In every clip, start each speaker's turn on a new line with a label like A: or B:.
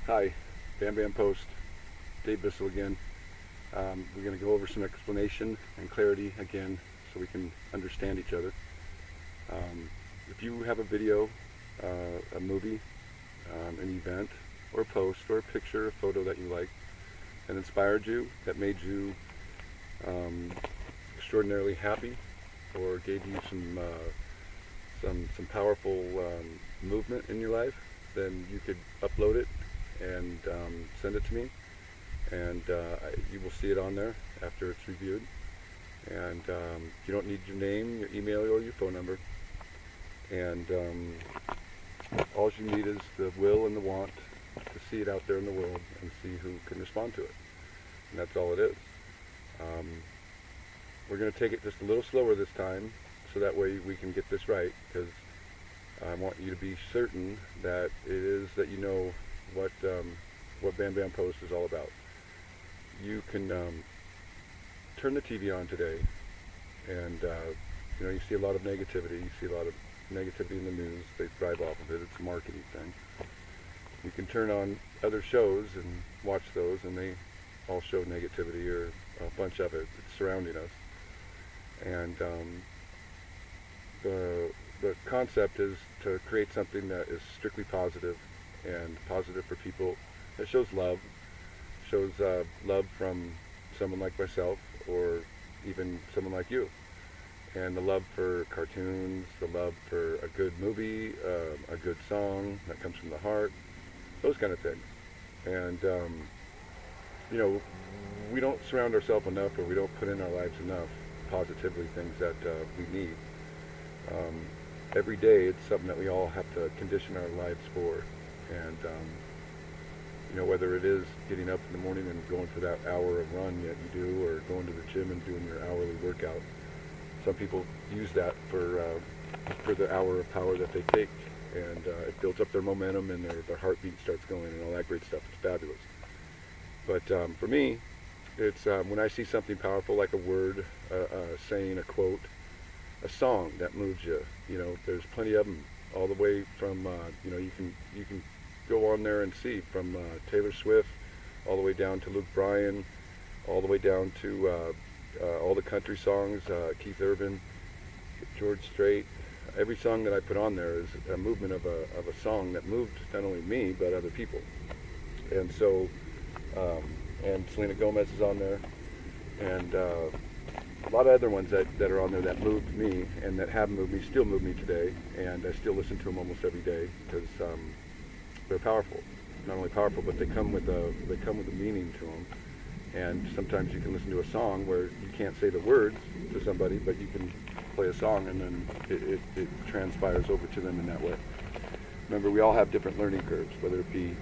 A: Hi, Bam Bam Post, Dave Bissell again. We're going to go over some explanation and clarity again so we can understand each other. If you have a video, a movie, an event, or a post, or a picture, a photo that you like, that inspired you, that made you extraordinarily happy, or gave you some powerful movement in your life, then you could upload it and send it to me, and you will see it on there after it's reviewed. And you don't need your name, your email, or your phone number. And all you need is the will and the want to see it out there in the world and see who can respond to it. And that's all it is. We're going to take it just a little slower this time, so that way we can get this right, because I want you to be certain that it is that you know what Bam Bam Post is all about. You can turn the TV on today, and you see a lot of negativity. You see a lot of negativity in the news. They thrive off of it. It's a marketing thing. You can turn on other shows and watch those, and they all show negativity, or a bunch of it. It's surrounding us. And the concept is to create something that is strictly positive, and positive for people, that shows love love from someone like myself, or even someone like you. And the love for cartoons, the love for a good movie, a good song that comes from the heart, those kind of things. And we don't surround ourselves enough, or we don't put in our lives enough positively things that we need. Every day it's something that we all have to condition our lives for. And whether it is getting up in the morning and going for that hour of run that you do, or going to the gym and doing your hourly workout. Some people use that for the hour of power that they take, and it builds up their momentum, and their heartbeat starts going, and all that great stuff. It's fabulous. But for me, it's when I see something powerful, like a word, saying, a quote, a song that moves you. There's plenty of them, all the way from you can go on there and see, from Taylor Swift all the way down to Luke Bryan, all the way down to all the country songs, Keith Urban, George Strait. Every song that I put on there is a movement of a song that moved not only me but other people. And so and Selena Gomez is on there, and a lot of other ones that are on there that moved me, and that have moved me, still move me today, and I still listen to them almost every day, because they're powerful. Not only powerful, but they come with a meaning to them. And sometimes you can listen to a song where you can't say the words to somebody, but you can play a song, and then it transpires over to them in that way. Remember, we all have different learning curves, whether it be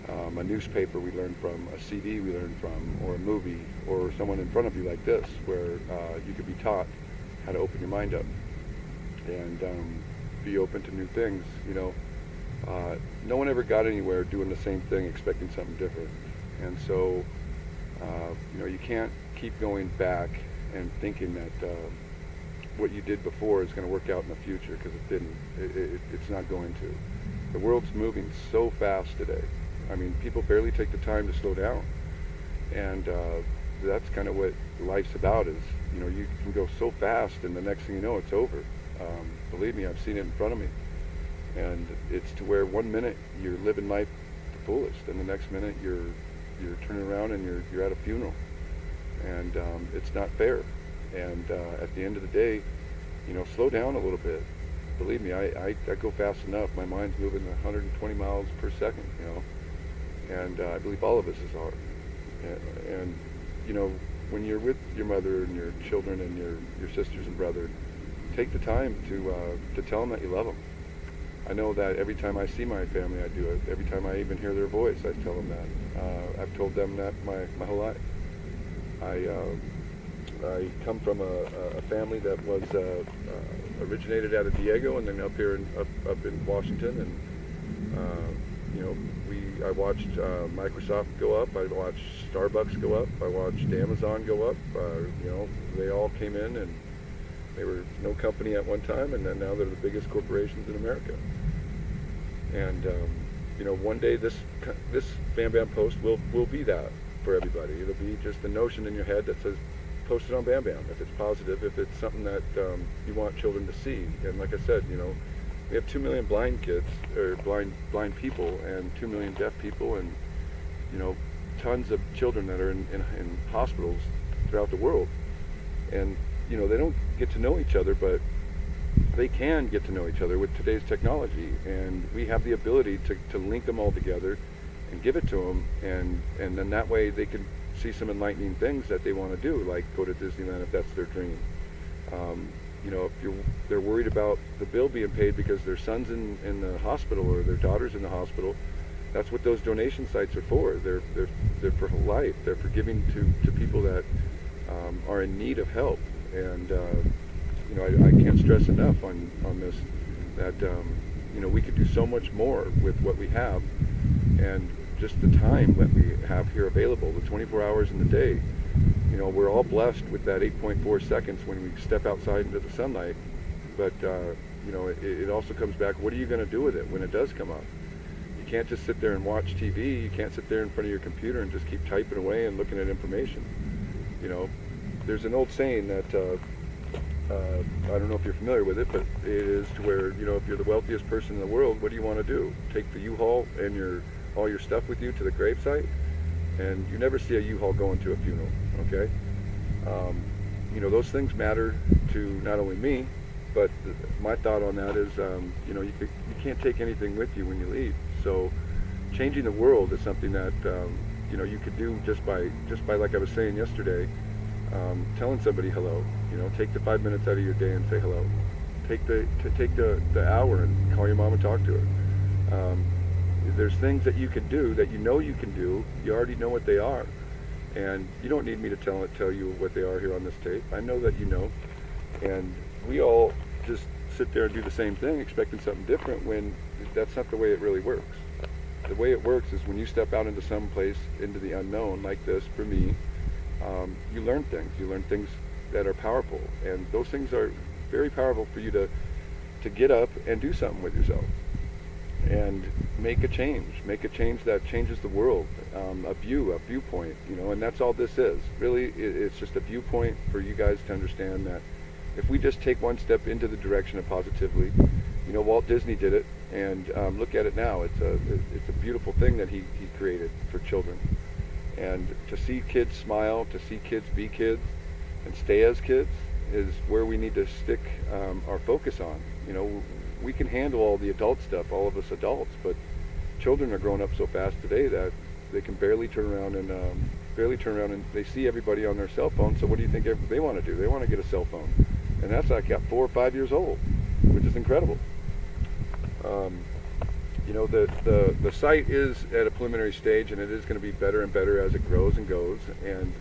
A: a newspaper we learn from, a CD we learn from, or a movie, or someone in front of you like this, where you could be taught how to open your mind up and be open to new things. No one ever got anywhere doing the same thing expecting something different. And so you can't keep going back and thinking that what you did before is going to work out in the future, because it didn't. It's not going to. The world's moving so fast today. I mean, people barely take the time to slow down. And that's kind of what life's about, is, you can go so fast, and the next thing you know, it's over. Believe me, I've seen it in front of me. And it's to where 1 minute you're living life the fullest, and the next minute you're turning around and you're at a funeral. And it's not fair. And at the end of the day, slow down a little bit. Believe me, I go fast enough. My mind's moving 120 miles per second, and I believe all of us are. And when you're with your mother and your children and your sisters and brother, take the time to tell them that you love them. I know that every time I see my family, I do it. Every time I even hear their voice, I tell them that. I've told them that my whole life. I come from a family that was originated out of Diego, and then up here up in Washington, and I watched Microsoft go up. I watched Starbucks go up. I watched Amazon go up. They all came in, and they were no company at one time, and then now they're the biggest corporations in America. And one day this Bam Bam post will be that for everybody. It'll be just a notion in your head that says, post it on Bam Bam. If it's positive, if it's something that you want children to see. And like I said, we have 2 million blind kids, or blind people, and 2 million deaf people, and tons of children that are in hospitals throughout the world. And they don't get to know each other, but they can get to know each other with today's technology, and we have the ability to link them all together and give it to them, and then that way they can see some enlightening things that they want to do, like go to Disneyland if that's their dream. If they're worried about the bill being paid because their son's in the hospital or their daughter's in the hospital, that's what those donation sites are for. They're for life. They're for giving to people that are in need of help. And I can't stress enough on this that we could do so much more with what we have, and just the time that we have here available, the 24 hours in the day. We're all blessed with that 8.4 seconds when we step outside into the sunlight, but it also comes back, what are you going to do with it when it does come up? You can't just sit there and watch TV. You can't sit there in front of your computer and just keep typing away and looking at information. There's an old saying that I don't know if you're familiar with it, but it is to where, if you're the wealthiest person in the world, what do you want to do? Take the U-Haul and all your stuff with you to the gravesite? And you never see a U-Haul going to a funeral, okay? Those things matter to not only me, but my thought on that is, you can't take anything with you when you leave. So changing the world is something that, you could do just by, like I was saying yesterday, telling somebody hello. Take the 5 minutes out of your day and say hello. Take the hour and call your mom and talk to her. There's things that you can do that you can do. You already know what they are, and you don't need me to tell you what they are here on this tape. I know that you know, and we all just sit there and do the same thing, expecting something different, when that's not the way it really works. The way it works is when you step out into some place, into the unknown, like this for me. You learn things. You learn things that are powerful, and those things are very powerful for you to get up and do something with yourself and make a change that changes the world, a viewpoint, and that's all this is. Really, it's just a viewpoint for you guys to understand that if we just take one step into the direction of positively, Walt Disney did it, and look at it now. It's a beautiful thing that he created for children. And to see kids smile, to see kids be kids, and stay as kids is where we need to stick our focus on. We can handle all the adult stuff, all of us adults, but children are growing up so fast today that they can barely turn around and they see everybody on their cell phone. So what do you think they want to do? They want to get a cell phone, and that's like at 4 or 5 years old, which is incredible. The site is at a preliminary stage, and it is going to be better and better as it grows and goes. And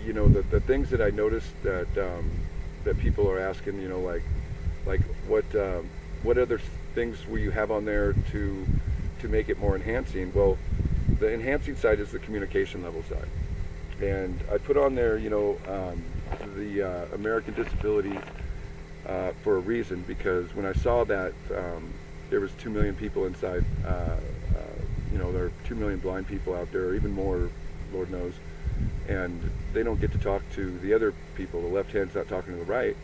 A: the things that I noticed that people are asking, like what other things will you have on there to make it more enhancing? Well, the enhancing side is the communication level side, and I put on there the American Disability for a reason, because when I saw that there was 2 million people inside, there are 2 million blind people out there, or even more, Lord knows, and they don't get to talk to the other people. The left hand's not talking to the right.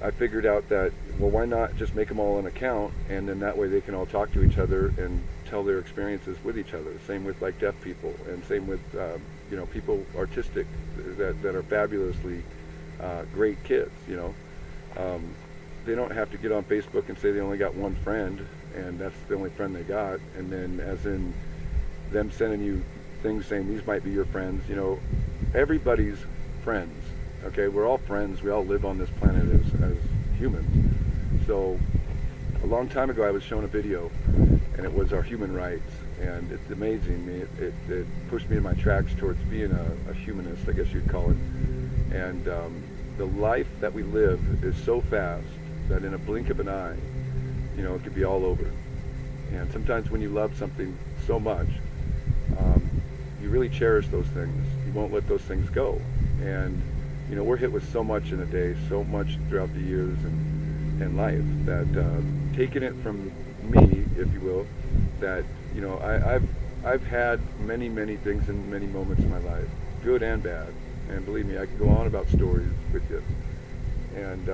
A: I figured out that, well, why not just make them all an account, and then that way they can all talk to each other and tell their experiences with each other. Same with like deaf people, and same with people artistic that are fabulously great kids. They don't have to get on Facebook and say they only got one friend, and that's the only friend they got, and then as in them sending you things saying these might be your friends. Everybody's friends. Okay, we're all friends. We all live on this planet as humans. So a long time ago I was shown a video, and it was our human rights, and it's amazing. It pushed me in my tracks towards being a humanist, I guess you'd call it. And the life that we live is so fast that in a blink of an eye, it could be all over. And sometimes when you love something so much, you really cherish those things. You won't let those things go. And we're hit with so much in a day, so much throughout the years and life, that taking it from me, if you will, that, you know, I've had many things in many moments in my life, good and bad. And believe me, I could go on about stories with you. And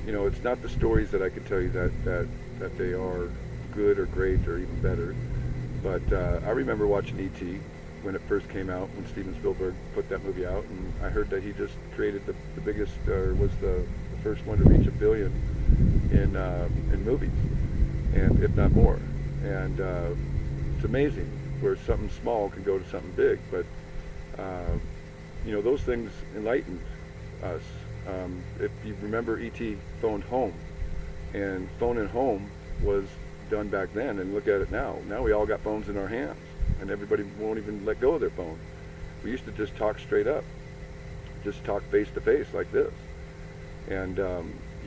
A: you know, it's not the stories that I could tell you that they are good or great or even better. But I remember watching E.T. when it first came out, when Steven Spielberg put that movie out, and I heard that he just created the biggest, or was the first one to reach $1 billion in movies, and if not more. And it's amazing where something small can go to something big. But you know, those things enlightened us. If you remember, E.T. phoned home, and phoning home was done back then, and look at it now. Now we all got phones in our hands, and everybody won't even let go of their phone. We used to just talk straight up, just talk face to face like this, and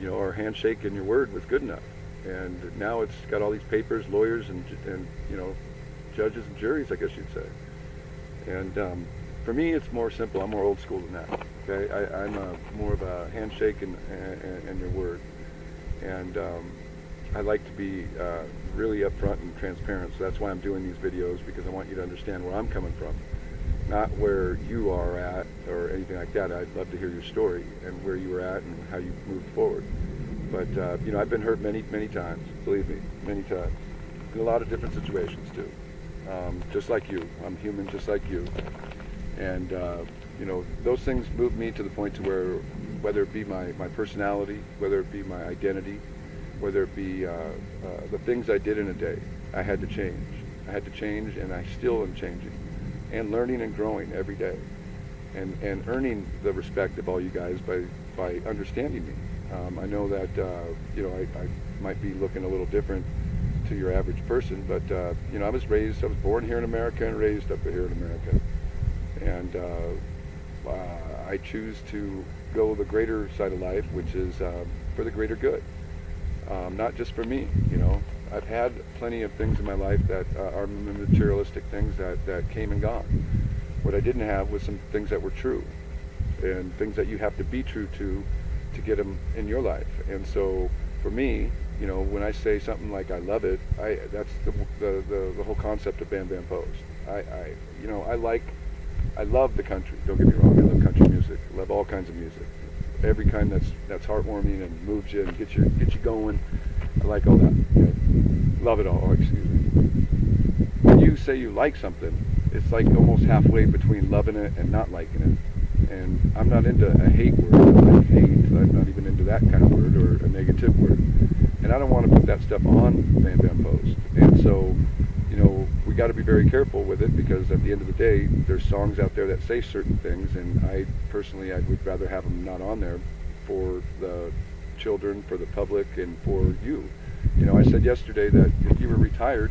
A: you know, our handshake and your word was good enough. And now it's got all these papers, lawyers, and you know, judges and juries, I guess you'd say. And for me, it's more simple. I'm more old school than that. Okay, I'm more of a handshake and your word, and I like to be really upfront and transparent. So that's why I'm doing these videos, because I want you to understand where I'm coming from, not where you are at or anything like that. I'd love to hear your story and where you were at and how you moved forward. But you know, I've been hurt many times. Believe me, many times, in a lot of different situations too. Just like you, I'm human, just like you. And you know, those things moved me to the point to where, whether it be my personality, whether it be my identity, whether it be the things I did in a day, I had to change. I had to change, and I still am changing, and learning and growing every day, and earning the respect of all you guys by understanding me. I know that you know, I might be looking a little different to your average person, but you know, I was born here in America and raised up here in America, and I choose to go the greater side of life, which is for the greater good. Not just for me, you know. I've had plenty of things in my life that are materialistic things that came and gone. What I didn't have was some things that were true, and things that you have to be true to get them in your life. And so for me, you know, when I say something like I love it, that's the whole concept of Bam Bam Post. You know, I love the country. Don't get me wrong. I love country music. I love all kinds of music. Every kind that's heartwarming and moves you and gets you going. I like all that. Okay? Love it all. Oh, excuse me. When you say you like something, it's like almost halfway between loving it and not liking it. And I'm not into a hate word. I like hate. I'm not even into that kind of word, or a negative word. And I don't want to put that stuff on Bam Bam Post. And so, you know, we got to be very careful with it, because at the end of the day, there's songs out there that say certain things, and I would rather have them not on there for the children, for the public, and for you. You know, I said yesterday that if you were retired,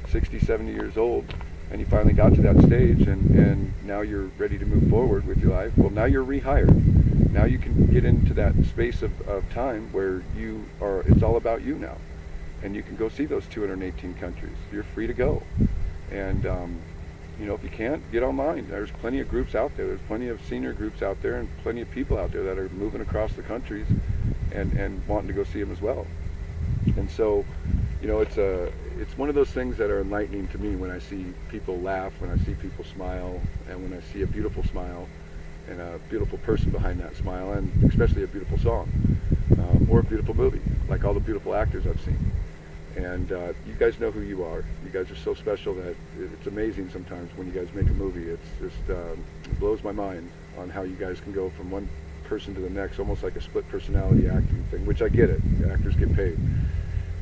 A: 60, 70 years old, and you finally got to that stage, and now you're ready to move forward with your life, well, now you're rehired. Now you can get into that space of time where it's all about you now. And you can go see those 218 countries. You're free to go. And you know, if you can't, get online. There's plenty of groups out there. There's plenty of senior groups out there, and plenty of people out there that are moving across the countries and wanting to go see them as well. And so, you know, it's one of those things that are enlightening to me when I see people laugh, when I see people smile, and when I see a beautiful smile and a beautiful person behind that smile, and especially a beautiful song, or a beautiful movie, like all the beautiful actors I've seen. And you guys know who you are. You guys are so special that it's amazing sometimes when you guys make a movie. It's just, it blows my mind on how you guys can go from one person to the next, almost like a split personality acting thing, which I get it. Actors get paid.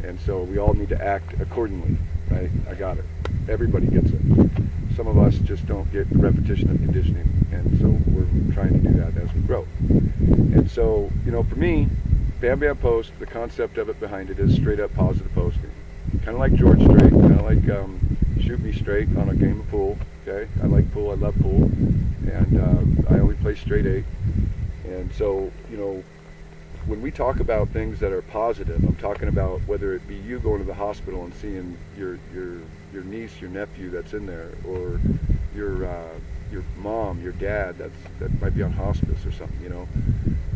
A: And so we all need to act accordingly, right? I got it. Everybody gets it. Some of us just don't get the repetition of conditioning, and so we're trying to do that as we grow. And so, you know, for me, Bam Bam Post, the concept of it behind it is straight up positive posting. Kind of like George Strait, kind of like Shoot Me Straight on a game of pool. Okay, I like pool, I love pool, and I only play straight 8. And so, you know, when we talk about things that are positive, I'm talking about whether it be you going to the hospital and seeing your niece, your nephew that's in there, or your mom, your dad that might be on hospice or something, you know.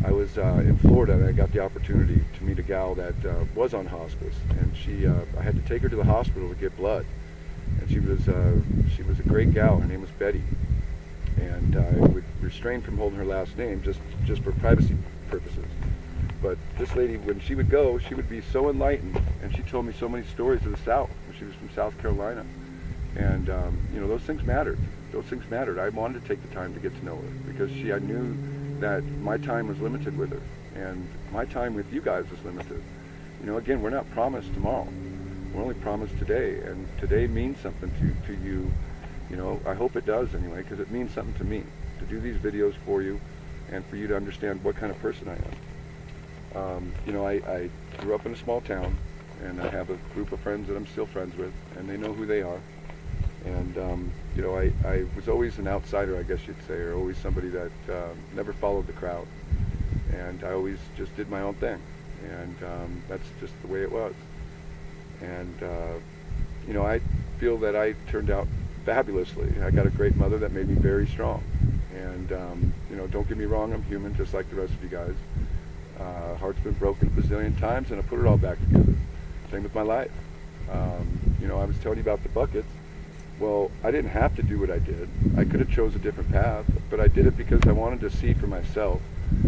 A: I was in Florida, and I got the opportunity to meet a gal that was on hospice, and I had to take her to the hospital to get blood, and she was a great gal. Her name was Betty, and I would refrain from holding her last name just for privacy purposes. But this lady, when she would go, she would be so enlightened, and she told me so many stories of the South. She was from South Carolina, and those things mattered. Those things mattered. I wanted to take the time to get to know her because I knew that my time was limited with her, and my time with you guys was limited. Again, we're not promised tomorrow. We're only promised today, and today means something to you. I hope it does anyway, because it means something to me to do these videos for you and for you to understand what kind of person I am. I grew up in a small town, and I have a group of friends that I'm still friends with, and they know who they are. And, I was always an outsider, I guess you'd say, or always somebody that never followed the crowd. And I always just did my own thing. And that's just the way it was. And, I feel that I turned out fabulously. I got a great mother that made me very strong. And, don't get me wrong, I'm human just like the rest of you guys. Heart's been broken a bazillion times, and I put it all back together. Same with my life. I was telling you about the buckets. Well, I didn't have to do what I did. I could have chose a different path, but I did it because I wanted to see for myself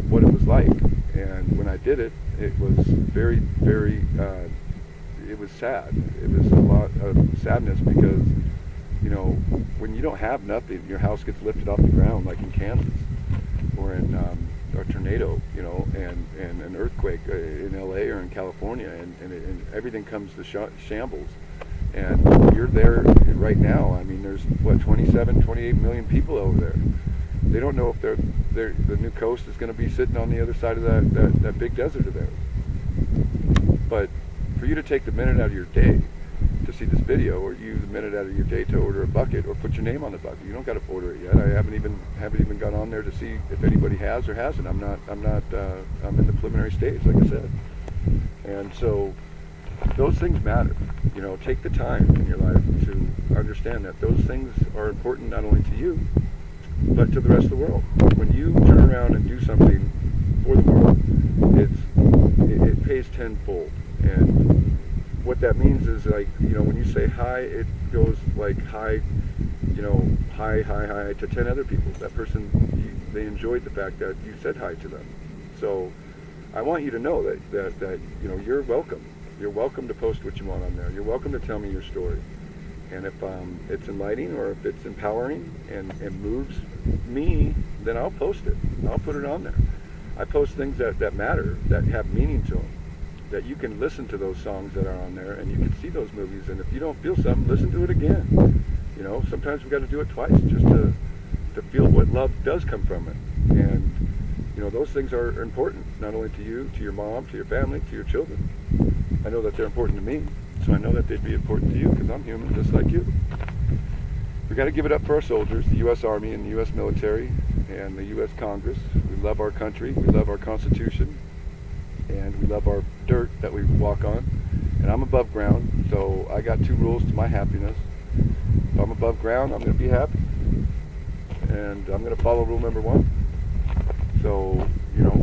A: what it was like. And when I did it, it was very, very, it was sad. It was a lot of sadness because, when you don't have nothing, your house gets lifted off the ground like in Kansas or in a tornado, and an earthquake in LA or in California, and everything comes to shambles. And you're there right now. I mean, there's 27, 28 million people over there. They don't know if the new coast is going to be sitting on the other side of that big desert of theirs. But for you to take the minute out of your day to see this video, or use a minute out of your day to order a bucket or put your name on the bucket, you don't got to order it yet. I haven't even got on there to see if anybody has or hasn't. I'm in the preliminary stage, like I said. And so those things matter. Take the time in your life to understand that those things are important not only to you, but to the rest of the world. When you turn around and do something for the world, it pays tenfold. And what that means is, like, when you say hi, it goes like hi, hi to 10 other people. That person, they enjoyed the fact that you said hi to them. So I want you to know that you're welcome. You're welcome to post what you want on there. You're welcome to tell me your story. And if it's enlightening or if it's empowering and moves me, then I'll post it. I'll put it on there. I post things that matter, that have meaning to them, that you can listen to those songs that are on there, and you can see those movies. And if you don't feel something, listen to it again. Sometimes we got to do it twice just to feel what love does come from it. And those things are important, not only to you, to your mom, to your family, to your children. I know that they're important to me, so I know that they'd be important to you because I'm human just like you. We got to give it up for our soldiers, the U.S. Army and the U.S. military and the U.S. Congress. We love our country, we love our Constitution, and we love our dirt that we walk on. And I'm above ground, so I got 2 rules to my happiness. If I'm above ground, I'm going to be happy. And I'm going to follow rule number 1. So,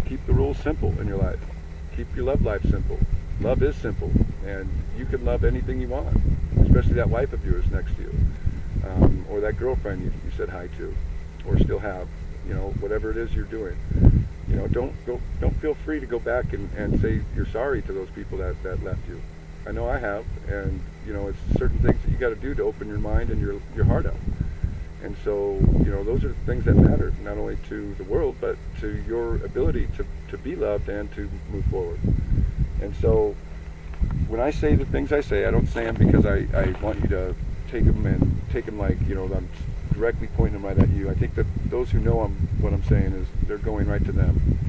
A: keep the rules simple in your life. Keep your love life simple. Love is simple, and you can love anything you want, especially that wife of yours next to you, or that girlfriend you said hi to, or still have, whatever it is you're doing. Don't feel free to go back and say you're sorry to those people that left you. I know I have, and it's certain things that you got to do to open your mind and your heart up. And so, those are the things that matter, not only to the world, but to your ability to be loved and to move forward. And so, when I say the things I say, I don't say them because I want you to take them like, I'm directly pointing them right at you. I think that those who know what I'm saying is they're going right to them.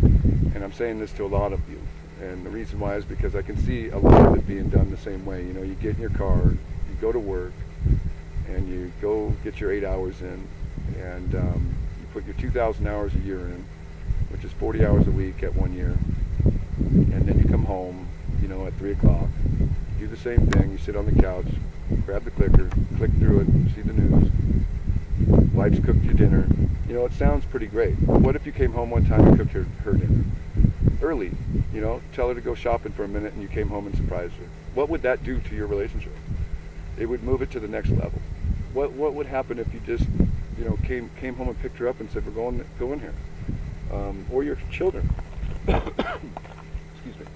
A: And I'm saying this to a lot of you. And the reason why is because I can see a lot of it being done the same way. You get in your car, you go to work, and you go get your 8 hours in, and you put your 2,000 hours a year in, which is 40 hours a week at 1 year. And then you come home, at 3 o'clock, do the same thing. You sit on the couch, grab the clicker, click through it, see the news. Wife's cooked your dinner. It sounds pretty great. What if you came home one time and cooked her dinner? early, tell her to go shopping for a minute and you came home and surprised her. What would that do to your relationship? It would move it to the next level. What would happen if you just, came home and picked her up and said, we're going here? Or your children. Excuse me.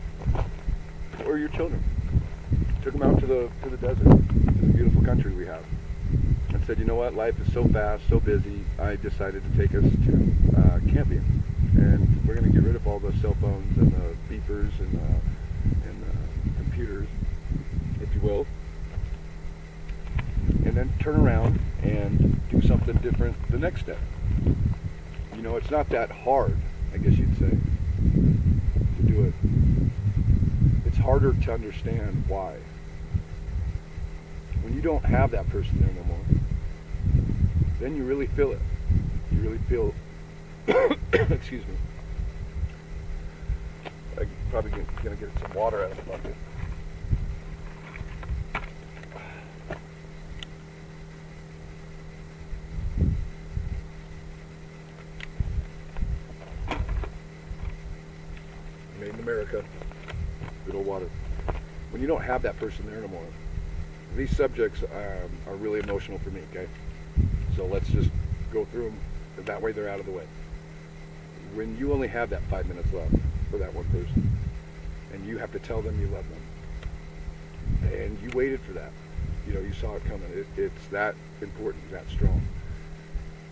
A: Or your children. Took them out to the desert, to the beautiful country we have, and said, you know what, life is so fast, so busy, I decided to take us to camping. And we're going to get rid of all the cell phones and the beepers and the computers, if you will, and then turn around and do something different the next day. It's not that hard, I guess you'd say, to do it. It's harder to understand why. When you don't have that person there no more, then you really feel it. You really feel, excuse me. I'm probably going to get some water out of the bucket. Made in America. Good old water. When you don't have that person there no more, these subjects are really emotional for me, okay? So let's just go through them. That way they're out of the way. When you only have that 5 minutes left for that one person, and you have to tell them you love them, and you waited for that, you saw it coming. It's that important, that strong.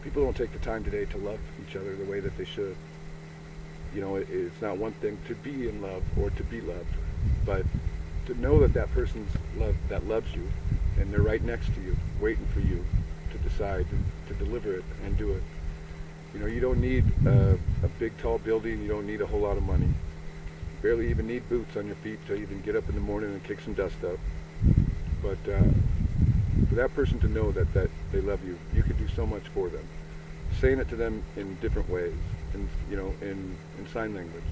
A: People don't take the time today to love each other the way that they should. It's not one thing to be in love or to be loved, but to know that person's that loves you, and they're right next to you, waiting for you to decide to deliver it and do it. You don't need a big tall building. You don't need a whole lot of money. You barely even need boots on your feet to even get up in the morning and kick some dust up. But for that person to know that they love you, you can do so much for them. Saying it to them in different ways, in sign language.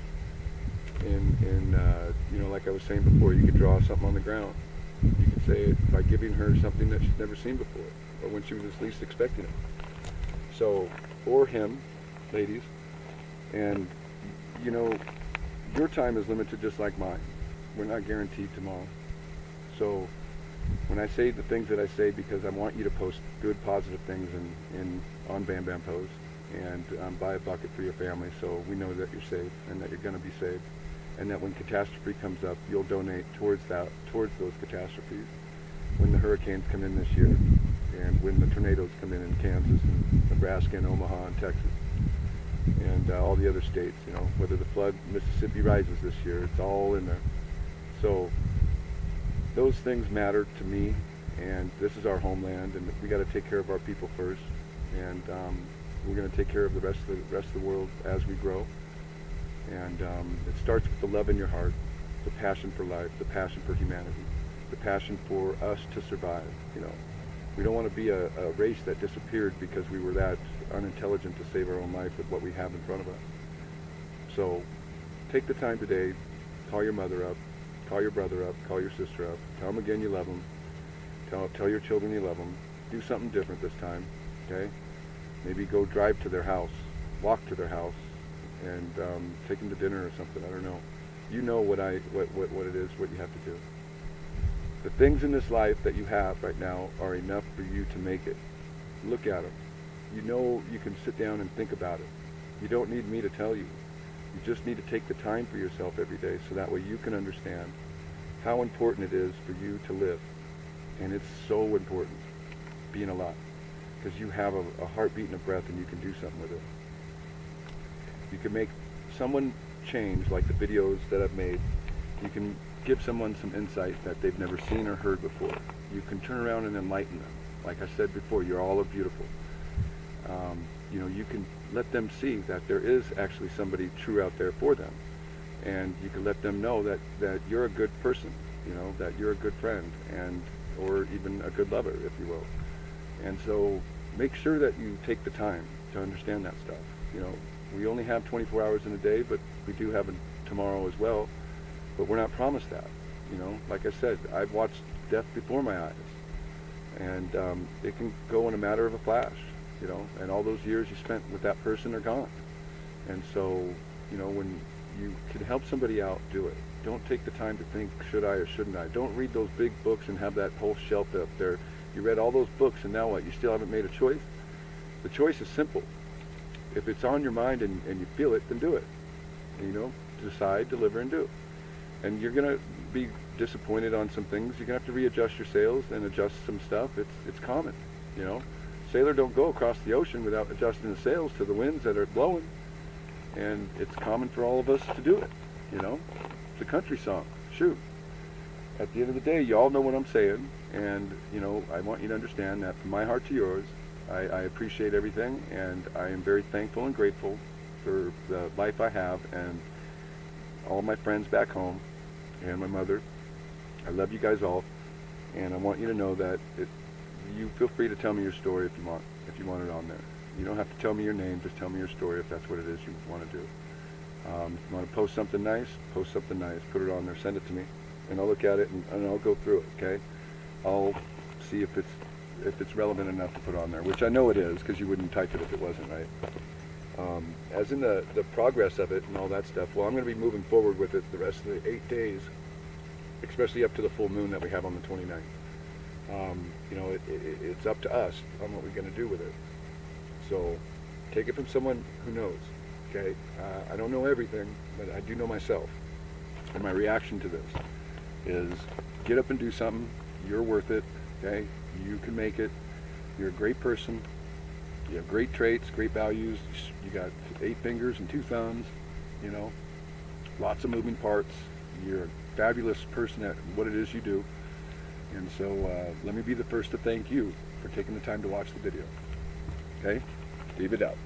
A: Like I was saying before, you could draw something on the ground. You could say it by giving her something that she's never seen before, or when she was least expecting it. So, or him, ladies, and your time is limited just like mine. We're not guaranteed tomorrow. So, when I say the things that I say, because I want you to post good, positive things on Bam Bam Post, and buy a bucket for your family, so we know that you're safe and that you're going to be saved, and that when catastrophe comes up, you'll donate towards those catastrophes. When the hurricanes come in this year, and when the tornadoes come in Kansas and Nebraska and Omaha and Texas, and all the other states, whether the flood Mississippi rises this year, it's all in there. So those things matter to me, and this is our homeland, and we got to take care of our people first, and we're going to take care of the rest of the world as we grow. And it starts with the love in your heart, the passion for life, the passion for humanity, the passion for us to survive. We don't want to be a race that disappeared because we were that unintelligent to save our own life with what we have in front of us. So take the time today, call your mother up, call your brother up, call your sister up, tell them again you love them, tell your children you love them, do something different this time, okay? Maybe go drive to their house, walk to their house, and take them to dinner or something, I don't know. You know what it is, what you have to do. The things in this life that you have right now are enough for you to make it. Look at them. You can sit down and think about it. You don't need me to tell you. You just need to take the time for yourself every day so that way you can understand how important it is for you to live. And it's so important, being alive, because you have a heartbeat and a breath, and you can do something with it. You can make someone change, like the videos that I've made. You can give someone some insight that they've never seen or heard before. You can turn around and enlighten them. Like I said before, you all are beautiful. You can let them see that there is actually somebody true out there for them. And you can let them know that you're a good person, that you're a good friend, or even a good lover, if you will. And so make sure that you take the time to understand that stuff. We only have 24 hours in a day, but we do have a tomorrow as well. But we're not promised that. Like I said, I've watched death before my eyes, and it can go in a matter of a flash. And all those years you spent with that person are gone. And so, when you can help somebody out, do it. Don't take the time to think, should I or shouldn't I? Don't read those big books and have that whole shelf up there. You read all those books and now what? You still haven't made a choice? The choice is simple. If it's on your mind and you feel it, then do it. You know, decide, deliver, and do. And you're going to be disappointed on some things. You're going to have to readjust your sails and adjust some stuff. It's common, you know. Sailor don't go across the ocean without adjusting the sails to the winds that are blowing. And it's common for all of us to do it, you know. It's a country song. Shoot. At the end of the day, you all know what I'm saying. And, you know, I want you to understand that from my heart to yours, I appreciate everything. And I am very thankful and grateful for the life I have and all my friends back home and my mother. I love you guys all. And I want you to know that you feel free to tell me your story if you want it on there. You don't have to tell me your name, just tell me your story if that's what it is you want to do. If you want to post something nice, put it on there, send it to me, and I'll look at it and I'll go through it, okay? I'll see if it's relevant enough to put on there, which I know it is, because you wouldn't type it if it wasn't, right? As in the progress of it and all that stuff, well, I'm going to be moving forward with it the rest of the 8 days, especially up to the full moon that we have on the 29th. You know, it's up to us on what we're going to do with it. So take it from someone who knows, okay? I don't know everything, but I do know myself. And my reaction to this is get up and do something. You're worth it, okay? You can make it. You're a great person. You have great traits, great values. You got 8 fingers and 2 thumbs, you know, lots of moving parts. You're a fabulous person at what it is you do. And so let me be the first to thank you for taking the time to watch the video. Okay? David out.